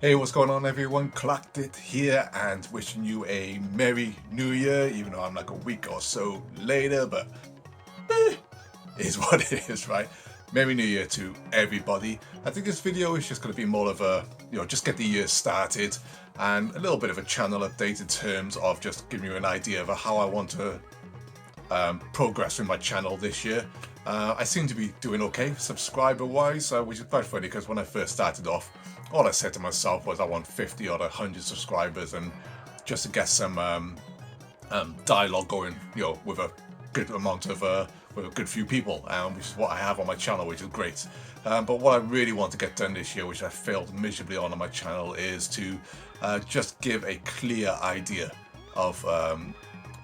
Hey, what's going on, everyone? Clocked it here and wishing you a Merry New Year, even though I'm like a week or so later, but is what it is, right? Merry New Year to everybody. I think this video is just going to be more of a, just get the year started and a little bit of a channel update in terms of just giving you an idea of how I want to progress with my channel this year. I seem to be doing okay subscriber wise, which is quite funny because when I first started off, all I said to myself was I want 50 or 100 subscribers, and just to get some dialogue going, with a good amount of with a good few people, which is what I have on my channel, which is great. But what I really want to get done this year, which I failed miserably on my channel, is to just give a clear idea of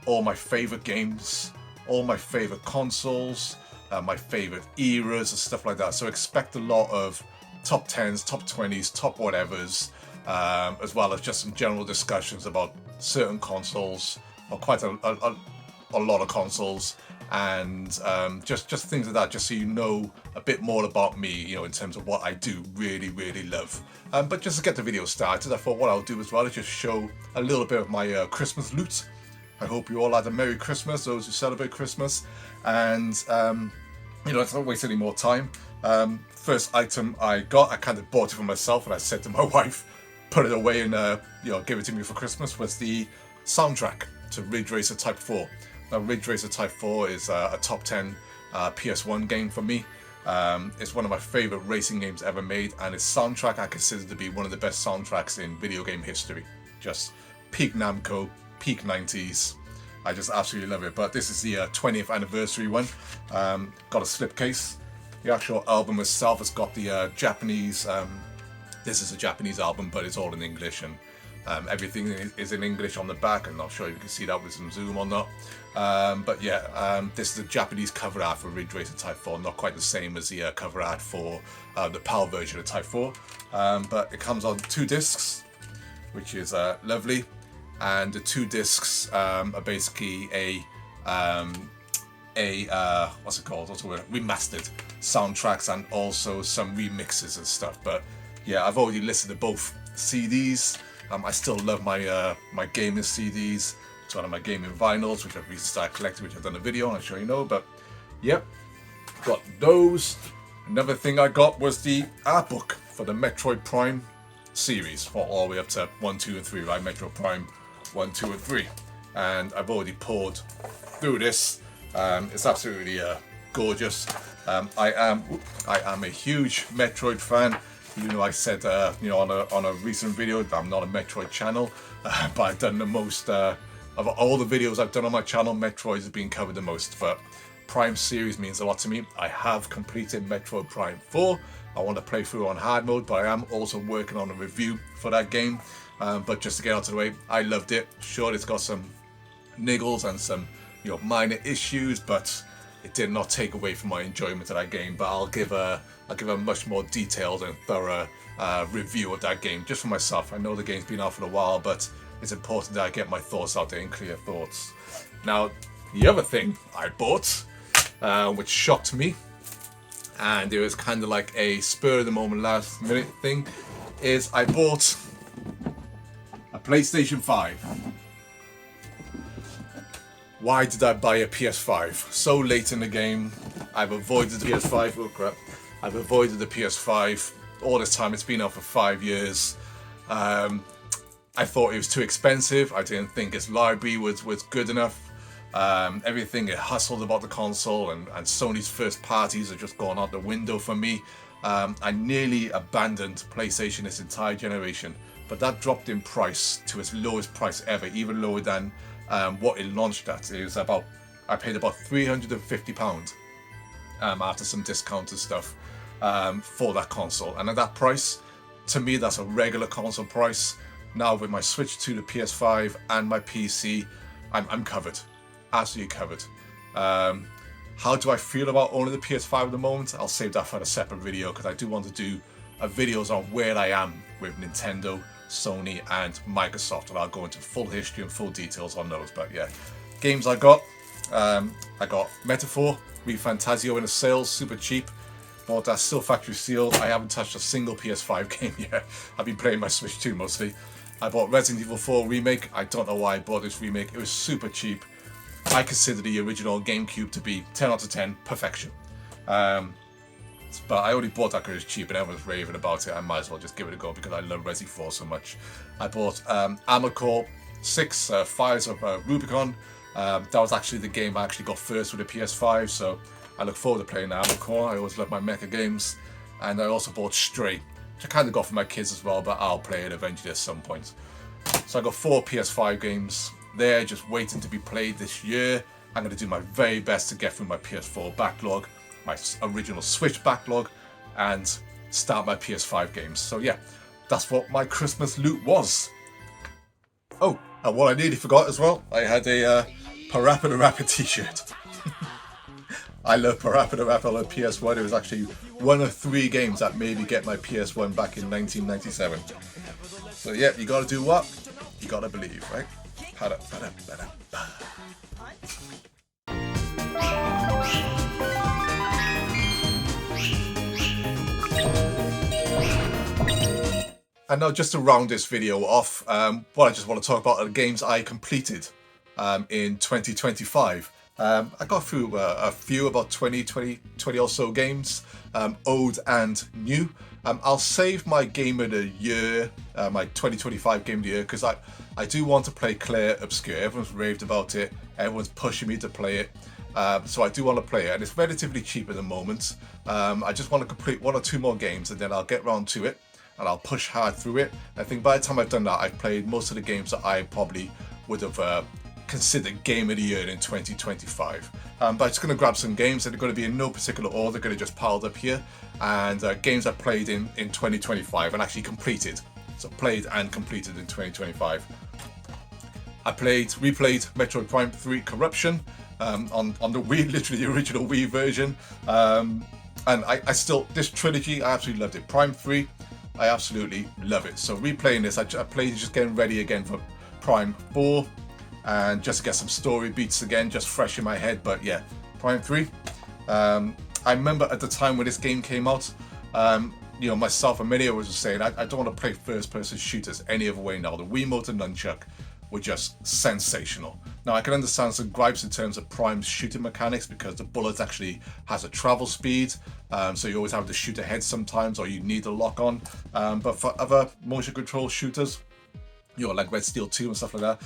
all my favorite games, all my favorite consoles, my favorite eras and stuff like that. So expect a lot of top 10s, top 20s, top whatevers, as well as just some general discussions about certain consoles, or quite a lot of consoles, and just things like that, just so you know a bit more about me, in terms of what I do really love. But just to get the video started, I thought what I'll do as well is just show a little bit of my Christmas loot. I hope you all had a Merry Christmas, those who celebrate Christmas, and let's not waste any more time. First item I got, I kind of bought it for myself, and I said to my wife, put it away and give it to me for Christmas, was the soundtrack to Ridge Racer Type 4. Now, Ridge Racer Type 4 is a top 10 PS1 game for me. It's one of my favorite racing games ever made, and its soundtrack I consider to be one of the best soundtracks in video game history. Just peak Namco, peak 90s. I just absolutely love it. But this is the 20th anniversary one. Got a slipcase. The actual album itself has got the Japanese. This is a Japanese album, but it's all in English, and everything is in English on the back. I'm not sure if you can see that with some zoom or not. But yeah, this is the Japanese cover art for Ridge Racer Type 4. Not quite the same as the cover art for the PAL version of Type 4. But it comes on 2 discs, which is lovely. And the 2 discs are basically a what's it called? What's the word? Remastered soundtracks, and also some remixes and stuff. But yeah, I've already listened to both CDs. I still love my my gaming CDs. It's one of my gaming vinyls, which I've recently started collecting, which I've done a video on, I'm sure you know. But yep, got those. Another thing I got was the art book for the Metroid Prime series, for all the way up to 1, 2, and 3, right? Metroid Prime 1, 2, and 3. And I've already poured through this. It's absolutely gorgeous. I am a huge Metroid fan. You know, I said on a recent video that I'm not a Metroid channel, but I've done the most of all the videos I've done on my channel. Metroid has been covered the most, but Prime series means a lot to me. I have completed Metroid Prime 4. I want to play through on hard mode, but I am also working on a review for that game. But just to get out of the way, I loved it. Sure, it's got some niggles and some minor issues, but it did not take away from my enjoyment of that game. But I'll give a much more detailed and thorough review of that game just for myself. I know the game's been out for a while, but it's important that I get my thoughts out there in clear thoughts. Now, the other thing I bought, which shocked me, and it was kind of like a spur of the moment, last minute thing, is I bought a PlayStation 5. Why did I buy a PS5 so late in the game? I've avoided the PS5. Oh crap! I've avoided the PS5 all this time. It's been out for 5 years. I thought it was too expensive. I didn't think its library was good enough. Everything it hustled about the console, and Sony's first parties have just gone out the window for me. I nearly abandoned PlayStation this entire generation, but that dropped in price to its lowest price ever, even lower than what it launched at. It was I paid about £350 after some discounts and stuff for that console, and at that price, to me, that's a regular console price. Now with my switch to the PS5 and my PC, I'm covered, absolutely covered. How do I feel about owning the PS5 at the moment? I'll save that for a separate video, because I do want to do videos on where I am with Nintendo, Sony, and Microsoft, and I'll go into full history and full details on those. But yeah, games I got Metaphor ReFantazio in a sale, super cheap. Bought that still factory sealed. I haven't touched a single PS5 game yet. I've been playing my Switch 2 mostly. I bought Resident Evil 4 Remake. I don't know why I bought this remake. It was super cheap. I consider the original GameCube to be 10 out of 10 perfection. But I only bought that because it's cheap and everyone's raving about it. I might as well just give it a go because I love Resi 4 so much. I bought Armored Core 6 Fires of Rubicon. That was actually the game I actually got first with the PS5, so I look forward to playing Armored Core. I always love my mecha games. And I also bought Stray, which I kind of got for my kids as well, but I'll play it eventually at some point. So I got 4 PS5 games there, just waiting to be played this year. I'm going to do my very best to get through my PS4 backlog, my original Switch backlog, and start my PS5 games. So yeah, that's what my Christmas loot was. Oh, and what I nearly forgot as well, I had a Parappa the Rapper t-shirt. I love Parappa the Rapper on PS1. It was actually one of 3 games that made me get my PS1 back in 1997. So yeah, you gotta do what? You gotta believe, right? And now just to round this video off, what I just want to talk about are the games I completed in 2025. I got through a few, about 20 or so games, old and new. I'll save my game of the year, my 2025 game of the year, because I do want to play Claire Obscure. Everyone's raved about it, everyone's pushing me to play it, so I do want to play it, and it's relatively cheap at the moment. I just want to complete 1 or 2 more games, and then I'll get round to it, and I'll push hard through it. I think by the time I've done that, I've played most of the games that I probably would have considered game of the year in 2025. But I'm just going to grab some games that are going to be in no particular order. They're going to just piled up here, and games I played in 2025 and actually completed. So played and completed in 2025. I replayed Metroid Prime 3 Corruption on the Wii, literally the original Wii version. And I still, this trilogy, I absolutely loved it. Prime 3, I absolutely love it. So replaying this, I played just getting ready again for Prime 4. And just to get some story beats again, just fresh in my head. But yeah, Prime 3. I remember at the time when this game came out, you know, myself and many others were saying, I don't want to play first-person shooters any other way now. The Wiimote and Nunchuck were just sensational. Now, I can understand some gripes in terms of Prime's shooting mechanics because the bullet actually has a travel speed, so you always have to shoot ahead sometimes, or you need a lock on. But for other motion control shooters, you know, like Red Steel 2 and stuff like that.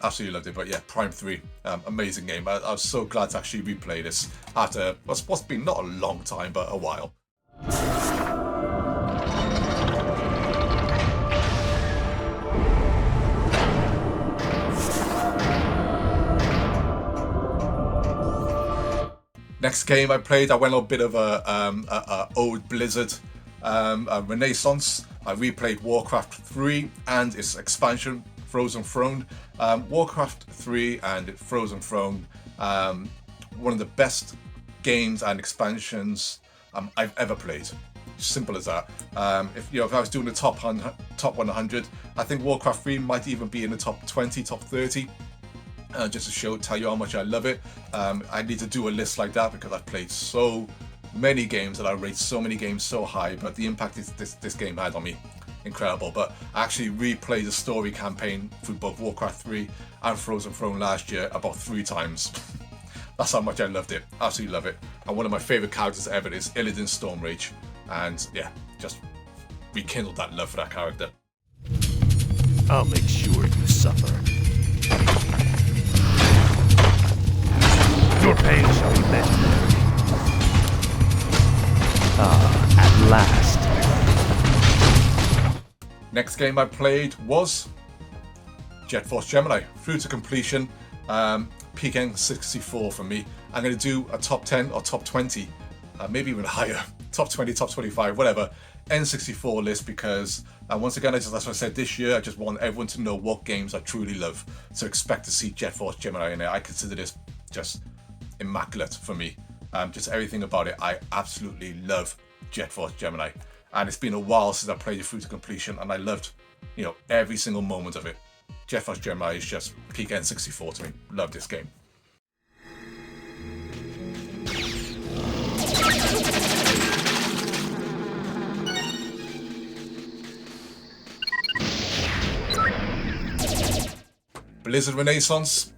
Absolutely loved it. But yeah, Prime 3, amazing game. I was so glad to actually replay this after what's been not a long time, but a while. Next game I played, I went on a bit of a old Blizzard a renaissance. I replayed Warcraft 3 and its expansion, Frozen Throne. Warcraft 3 and Frozen Throne, one of the best games and expansions I've ever played. Simple as that. If I was doing the top 100, I think Warcraft 3 might even be in the top 20, top 30. Just to tell you how much I love it. I need to do a list like that because I've played so many games and I rate so many games so high, but the impact this game had on me, incredible. But I actually replayed the story campaign through both Warcraft 3 and Frozen Throne last year about 3 times. That's how much I loved it. Absolutely love it. And one of my favourite characters ever is Illidan Stormrage. And yeah, just rekindled that love for that character. I'll make sure you suffer. Your pain shall be legendary. Ah, at last. Next game I played was Jet Force Gemini, through to completion. Peak N64 for me. I'm going to do a top 10 or top 20, maybe even higher, top 20, top 25, whatever, N64 list, because once again, that's what I said, this year I just want everyone to know what games I truly love. So expect to see Jet Force Gemini in there. I consider this just immaculate for me. Just everything about it. I absolutely love Jet Force Gemini. And it's been a while since I played it through to completion, and I loved, every single moment of it. Jet Force Gemini is just peak N64 to me. Love this game. Blizzard Renaissance,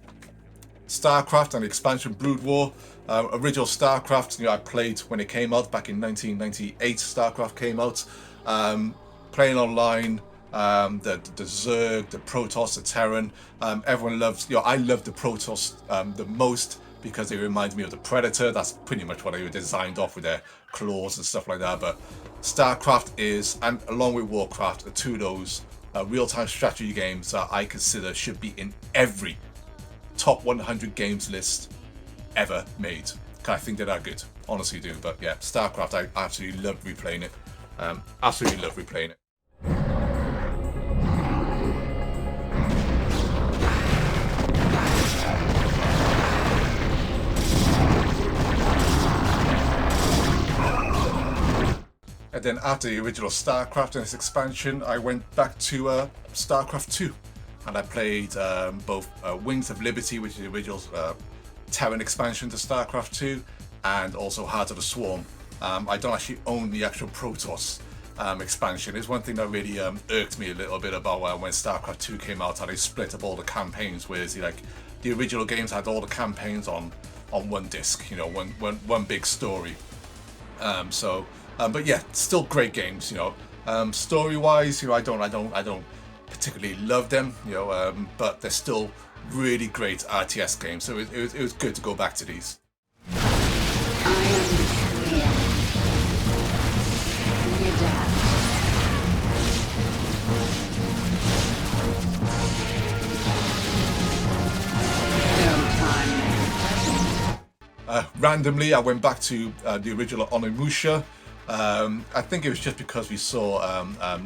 StarCraft and the expansion Brood War. Original StarCraft, I played when it came out back in 1998. StarCraft came out. Playing online, the Zerg, the Protoss, the Terran. Everyone loves. I love the Protoss the most because they remind me of the Predator. That's pretty much what they were designed off with their claws and stuff like that. But StarCraft is, and along with Warcraft, are two of those real-time strategy games that I consider should be in every top 100 games list ever made. I think they're that good, honestly do. But yeah, StarCraft, I absolutely love replaying it. Absolutely love replaying it. And then after the original StarCraft and its expansion, I went back to StarCraft 2. And I played both Wings of Liberty, which is the original Terran expansion to StarCraft 2, and also Heart of the Swarm. I don't actually own the actual Protoss expansion. It's one thing that really irked me a little bit about when StarCraft 2 came out, how they split up all the campaigns, whereas the original games had all the campaigns on one disc, one big story. But yeah, still great games. Story-wise, I don't particularly love them, but they're still really great RTS games. So it was good to go back to these. Randomly, I went back to the original Onimusha. I think it was just because we saw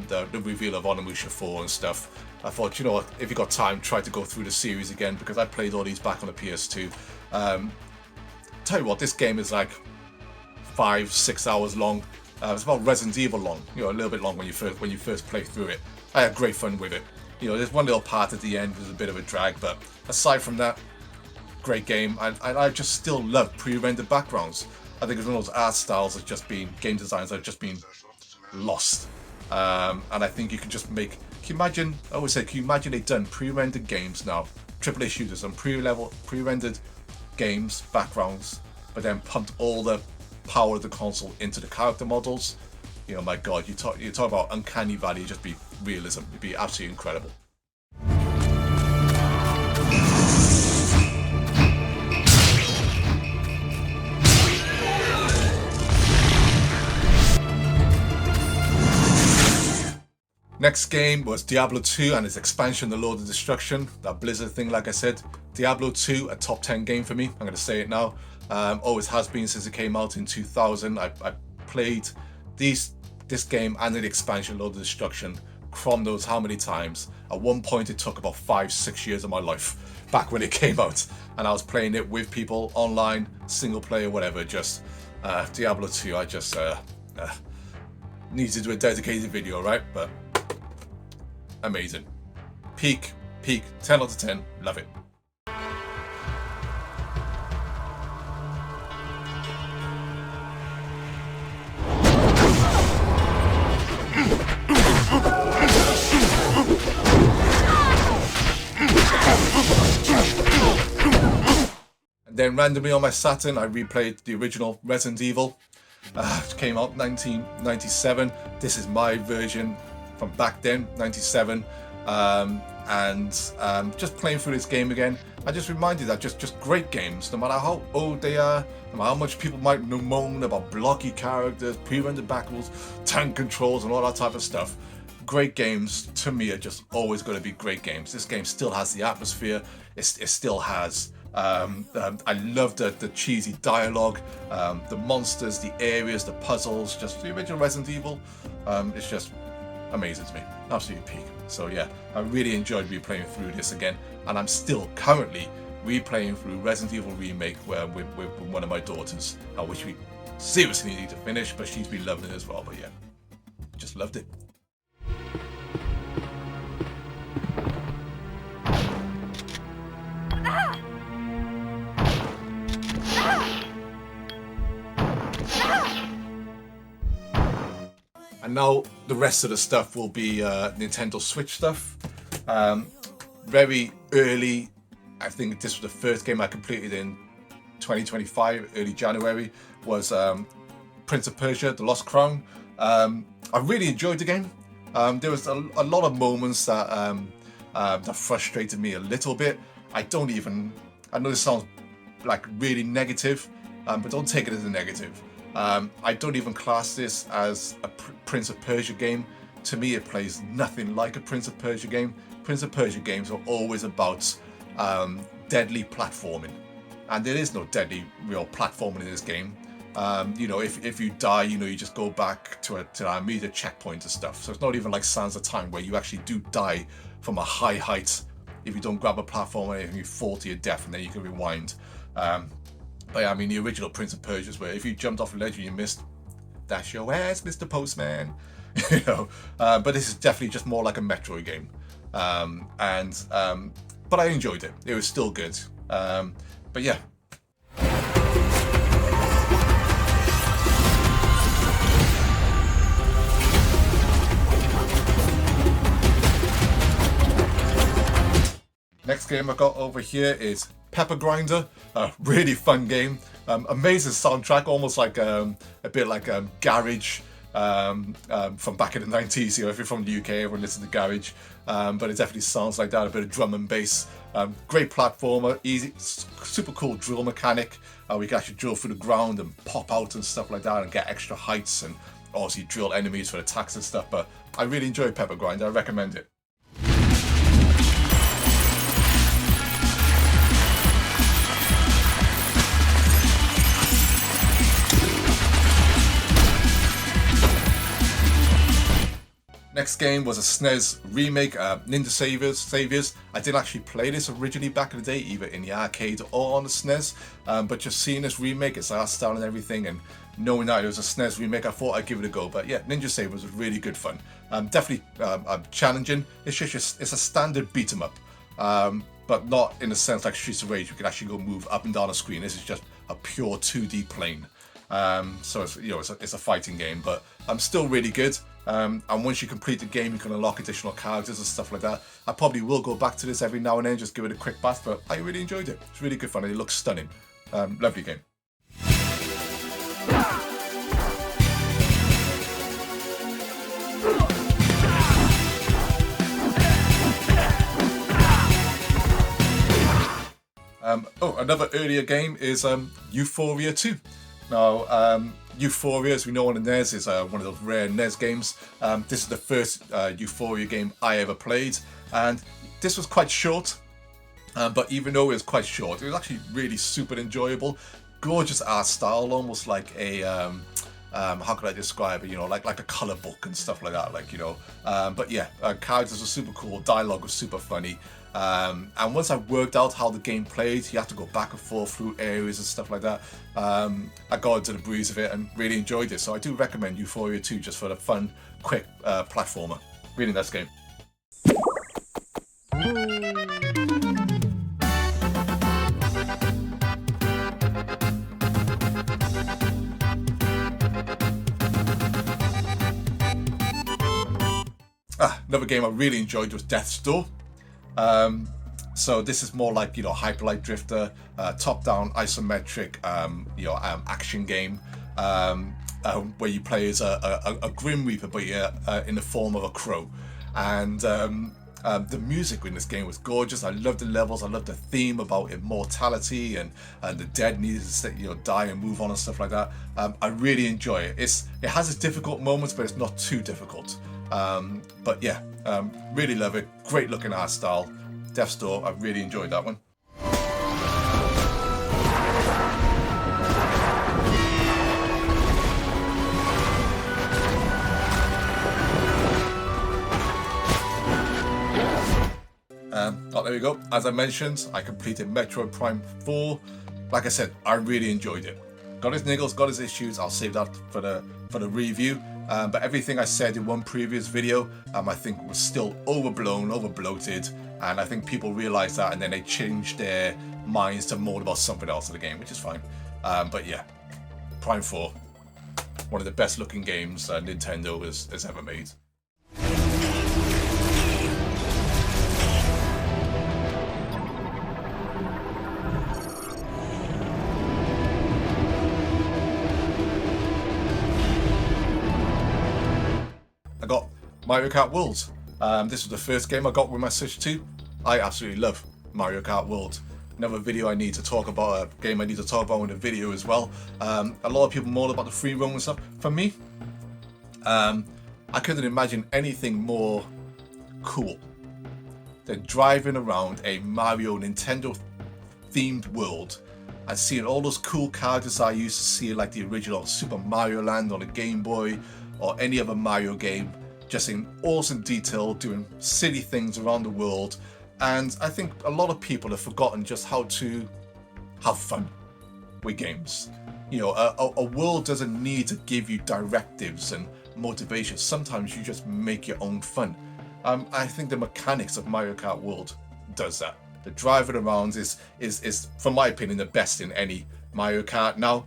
the reveal of Onimusha 4 and stuff. I thought, what, if you got time, try to go through the series again, because I played all these back on the PS2. Tell you what, this game is like 5-6 hours long. It's about Resident Evil long, a little bit long when you first play through it. I had great fun with it. There's one little part at the end was a bit of a drag, but aside from that, great game. I just still love pre-rendered backgrounds. I think it's one of those art styles that's just been, game designs that have just been lost. And I think you can just make, can you imagine they've done pre-rendered games now, AAA shooters and pre-rendered games, backgrounds, but then pumped all the power of the console into the character models. My God, you talk about uncanny valley, just be realism. It'd be absolutely incredible. Next game was Diablo 2 and its expansion, The Lord of Destruction. That Blizzard thing, like I said. Diablo 2, a top 10 game for me. I'm going to say it now. Always has been since it came out in 2000. I played this game and the expansion, Lord of Destruction, Chrom knows how many times. At one point, it took about 5-6 years of my life back when it came out. And I was playing it with people online, single player, whatever. Just Diablo 2, I just need to do a dedicated video, right? But amazing. Peak, 10 out of 10, love it. And then randomly on my Saturn, I replayed the original Resident Evil. It came out 1997. This is my version from back then, 97, and just playing through this game again, I just reminded that just great games, no matter how old they are, no matter how much people might moan about blocky characters, pre-rendered backwards, tank controls and all that type of stuff. Great games, to me, are just always going to be great games. This game still has the atmosphere, it still has I love the cheesy dialogue, the monsters, the areas, the puzzles, just the original Resident Evil. It's just amazing to me, absolutely peak. So yeah, I really enjoyed replaying through this again, and I'm still currently replaying through Resident Evil Remake with one of my daughters, which we seriously need to finish, but she's been loving it as well. But yeah, just loved it. And now the rest of the stuff will be Nintendo Switch stuff. very early. I think this was the first game I completed in 2025, early January, was Prince of Persia: The Lost Crown. I really enjoyed the game. There was a lot of moments that frustrated me a little bit. I know this sounds like really negative, but don't take it as a negative. I don't even class this as a Prince of Persia game. To me, it plays nothing like a Prince of Persia game. Prince of Persia games are always about deadly platforming, and there is no deadly real platforming in this game. If you die, you just go back to an immediate checkpoint and stuff. So it's not even like Sands of Time, where you actually do die from a high height. If you don't grab a platform or anything, you fall to your death, and then you can rewind. But yeah, I mean, the original Prince of Persia is where if you jumped off a ledge and you missed, that's your ass, Mr. Postman. But this is definitely just more like a Metroid game. But I enjoyed it. It was still good. But yeah. Next game I got over here is Pepper Grinder. A really fun game. Amazing soundtrack, almost like a bit like Garage from back in the 90s. If you're from the UK, everyone listens to Garage. But it definitely sounds like that, a bit of drum and bass. Great platformer, easy, super cool drill mechanic. We can actually drill through the ground and pop out and stuff like that and get extra heights and obviously drill enemies for attacks and stuff. But I really enjoy Pepper Grinder. I recommend it. Next game was a SNES remake, Ninja Saviors. I didn't actually play this originally back in the day, either in the arcade or on the SNES, but just seeing this remake, its art style and everything, and knowing that it was a SNES remake, I thought I'd give it a go. But yeah, Ninja Saviors was really good fun. Definitely challenging. It's a standard beat 'em up, but not in the sense like Streets of Rage. You can actually go move up and down the screen. This is just a pure 2D plane. So it's a fighting game, but still really good. And once you complete the game, you can unlock additional characters and stuff like that. I probably will go back to this every now and then, just give it a quick bath, but I really enjoyed it. It's really good fun and it looks stunning. Lovely game. Another earlier game is Euphoria 2. Now, Euphoria, as we know on the NES, is one of those rare NES games. This is the first Euphoria game I ever played, and this was quite short. But even though it was quite short, it was actually really super enjoyable. Gorgeous art style, almost like a how could I describe it? Like a color book and stuff like that. But yeah, characters were super cool. Dialogue was super funny. And once I worked out how the game played, you have to go back and forth through areas and stuff like that. I got into the breeze of it and really enjoyed it. So I do recommend Euphoria 2 just for the fun, quick platformer. Really nice game. Another game I really enjoyed was Death's Door. So this is more like Hyperlight Drifter, top-down isometric action game where you play as a Grim Reaper, but you're in the form of a crow. And the music in this game was gorgeous. I loved the levels. I loved the theme about immortality and the dead needed to die and move on and stuff like that. I really enjoy it. It has its difficult moments, but it's not too difficult. But yeah, really love it. Great looking art style. Death's Door, I really enjoyed that one. There we go. As I mentioned, I completed Metroid Prime 4. Like I said, I really enjoyed it. Got his niggles, got his issues. I'll save that for the review. But everything I said in one previous video, I think was still overblown, overbloated, and I think people realized that, and then they changed their minds to more about something else in the game, which is fine. But yeah, Prime 4, one of the best looking games Nintendo has ever made. Mario Kart World. This was the first game I got with my Switch 2. I absolutely love Mario Kart World. Another video I need to talk about, a game I need to talk about in a video as well. A lot of people moan about the free roam and stuff. For me, I couldn't imagine anything more cool than driving around a Mario Nintendo themed world and seeing all those cool characters I used to see, like the original Super Mario Land on a Game Boy or any other Mario game, just in awesome detail, doing silly things around the world. And I think a lot of people have forgotten just how to have fun with games. You know, a world doesn't need to give you directives and motivation. Sometimes you just make your own fun. I think the mechanics of Mario Kart World does that. The driving around is, from my opinion, the best in any Mario Kart now.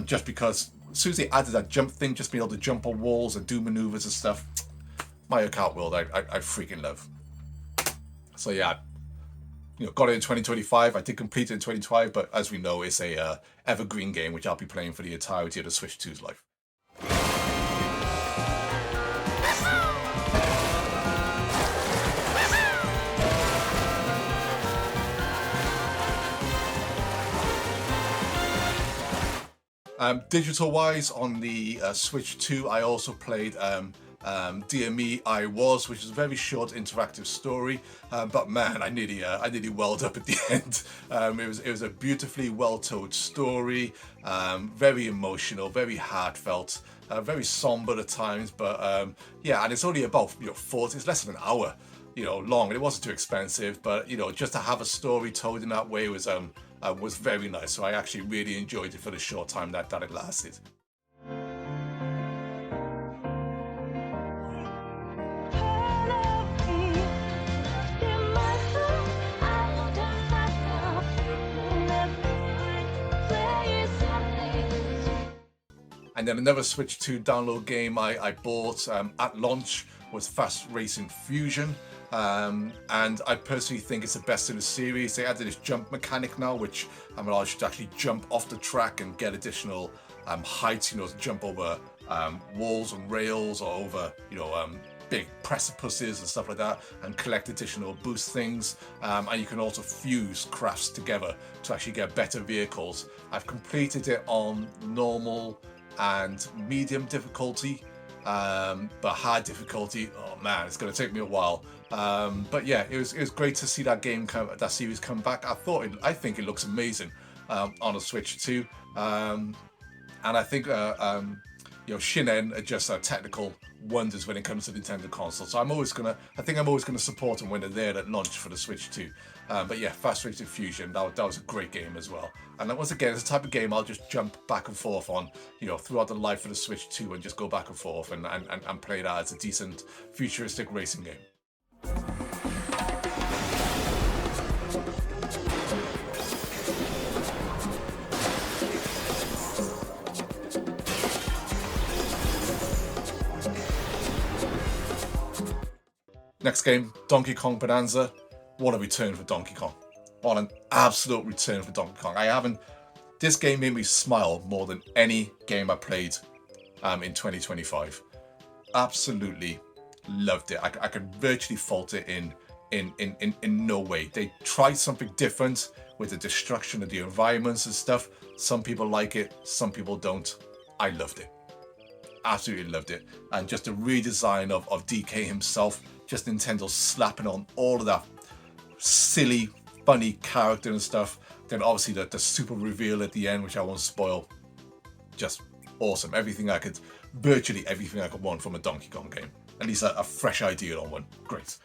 Just because as soon as they added that jump thing, just being able to jump on walls and do maneuvers and stuff, Mario Kart World, I freaking love. So yeah, you know, got it in 2025. I did complete it in 2025, but as we know, it's a evergreen game which I'll be playing for the entirety of the Switch 2's life. Digital wise, on the Switch 2, I also played DME I Was, which is a very short interactive story, but man, I nearly welled up at the end. It was a beautifully well told story, very emotional, very heartfelt, very somber at times, but yeah, and it's only about, you know, 40, it's less than an hour, you know, long, and it wasn't too expensive, but you know, just to have a story told in that way was very nice. So I actually really enjoyed it for the short time that it lasted. And then another Switch 2 download game I bought at launch was Fast Racing Fusion. And I personally think it's the best in the series. They added this jump mechanic now, which allows you to actually jump off the track and get additional heights, you know, to jump over walls and rails, or over, you know, big precipices and stuff like that, and collect additional boost things. And you can also fuse crafts together to actually get better vehicles. I've completed it on normal and medium difficulty, but hard difficulty, oh man, it's going to take me a while. But yeah, it was great to see that that series come back. I think it looks amazing on a Switch 2, and I think you know, Shinen are just technical wonders when it comes to Nintendo console. So I think I'm always gonna support them when they're there at launch for the Switch 2. But yeah, Fast Racing Fusion, that was a great game as well. And once again, it's the type of game I'll just jump back and forth on, you know, throughout the life of the Switch 2, and just go back and forth and play that as a decent futuristic racing game. Next game, Donkey Kong Bonanza. What a return for Donkey Kong. What an absolute return for Donkey Kong. This game made me smile more than any game I played in 2025. Absolutely loved it. I could virtually fault it in no way. They tried something different with the destruction of the environments and stuff. Some people like it, some people don't. I loved it. Absolutely loved it. And just the redesign of DK himself, just Nintendo slapping on all of that silly, funny character and stuff. Then obviously the super reveal at the end, which I won't spoil. Just awesome. Virtually everything I could want from a Donkey Kong game. At least a fresh idea on one. Great.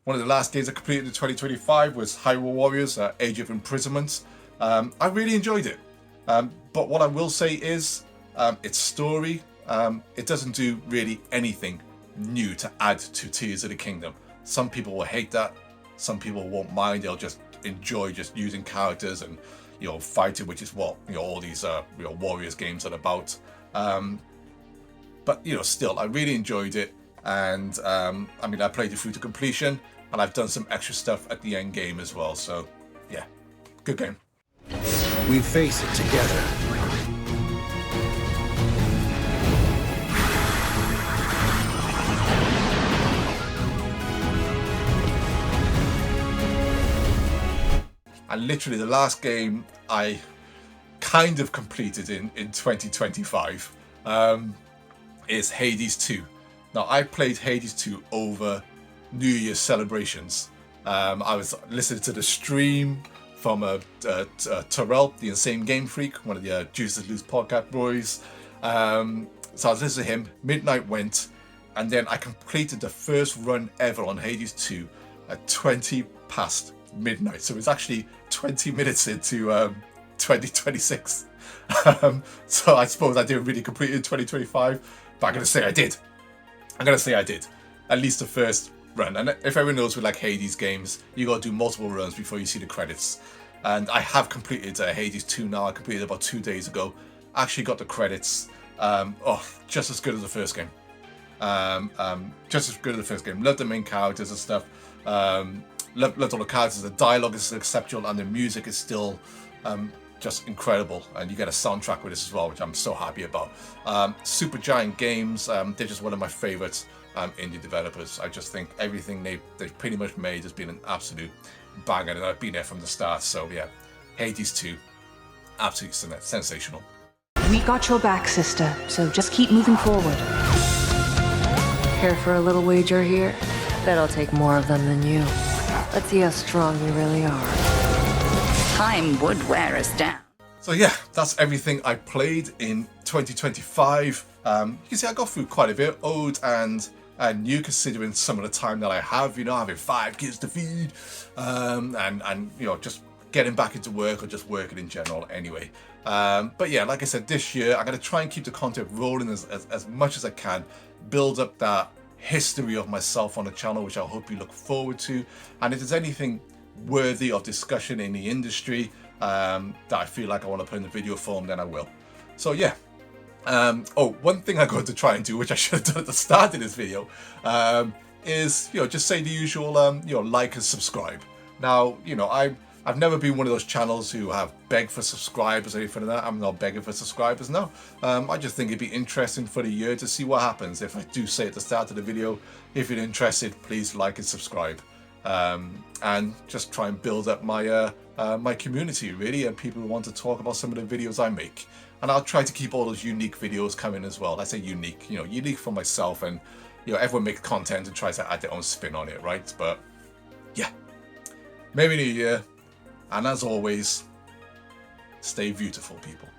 One of the last games I completed in 2025 was Hyrule Warriors Age of Imprisonment. I really enjoyed it. But what I will say is, its story, it doesn't do really anything new to add to Tears of the Kingdom. Some people will hate that. Some people won't mind. They'll just enjoy just using characters and, you know, fighting, which is what, you know, all these you know, Warriors games are about. But you know, still, I really enjoyed it. And I mean, I played it through to completion. and I've done some extra stuff at the end game as well. So yeah, good game. We face it together. And literally the last game I kind of completed in 2025 is Hades 2. Now, I played Hades 2 over New Year's celebrations. I was listening to the stream from Terrell, the Insane Game Freak, one of the Juices Loose podcast boys. So I was listening to him, midnight went, and then I completed the first run ever on Hades 2 at 20 past midnight. So it was actually 20 minutes into 2026. So I suppose I didn't really complete it in 2025, but I'm going to say I did. At least the first run. And if everyone knows with like Hades games, you got to do multiple runs before you see the credits. And I have completed Hades 2 now. I completed it about 2 days ago. Actually got the credits. Just as good as the first game. Just as good as the first game. Love the main characters and stuff. Loved all the characters. The dialogue is exceptional, and the music is still just incredible. And you get a soundtrack with this as well, which I'm so happy about. Supergiant Games, they're just one of my favorites indie developers. I just think everything they've pretty much made has been an absolute banger, and I've been there from the start. So yeah, Hades 2, absolutely sensational. We got your back, sister, so just keep moving forward. Care for a little wager here? Bet I'll take more of them than you. Let's see how strong you really are. Time would wear us down. So yeah, that's everything I played in 2025. You can see I got through quite a bit, old and new, considering some of the time that I have, having 5 kids to feed, and just getting back into work or just working in general anyway. But yeah, like I said, this year I'm going to try and keep the content rolling as much as I can, build up that history of myself on the channel, which I hope you look forward to. And if there's anything worthy of discussion in the industry that I feel like I want to put in the video form, then I will. So yeah. One thing I'm going to try and do, which I should have done at the start of this video, is just say the usual like and subscribe. Now, I've never been one of those channels who have begged for subscribers or anything like that. I'm not begging for subscribers, no. I just think it'd be interesting for the year to see what happens. If I do say at the start of the video, if you're interested, please like and subscribe. And just try and build up my my community, really, and people who want to talk about some of the videos I make. And I'll try to keep all those unique videos coming as well. I say unique, unique for myself, and everyone makes content and tries to add their own spin on it, right? But yeah, Merry New Year, and as always, stay beautiful, people.